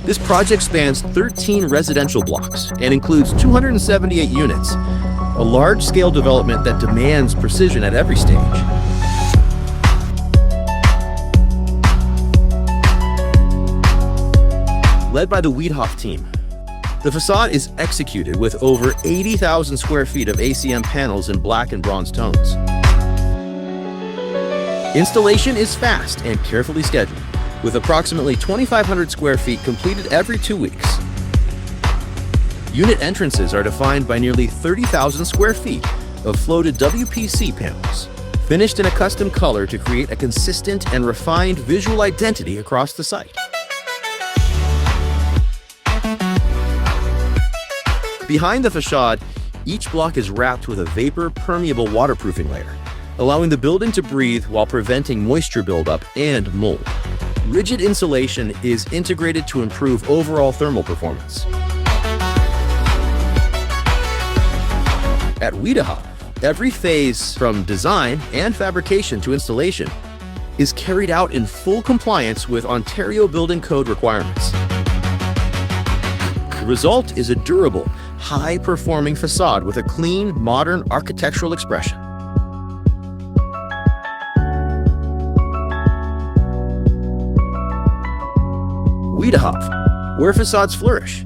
This project spans 13 residential blocks and includes 278 units, a large-scale development that demands precision at every stage. Led by the Wiedehopf team, the facade is executed with over 80,000 square feet of ACM panels in black and bronze tones. Installation is fast and carefully scheduled, with approximately 2,500 square feet completed every 2 weeks. Unit entrances are defined by nearly 30,000 square feet of floated WPC panels, finished in a custom color to create a consistent and refined visual identity across the site. Behind the façade, each block is wrapped with a vapor-permeable waterproofing layer, allowing the building to breathe while preventing moisture buildup and mold. Rigid insulation is integrated to improve overall thermal performance. At Wiedehopf, every phase from design and fabrication to installation is carried out in full compliance with Ontario Building Code requirements. The result is a durable, high-performing facade with a clean, modern architectural expression. Wiedehopf, where facades flourish.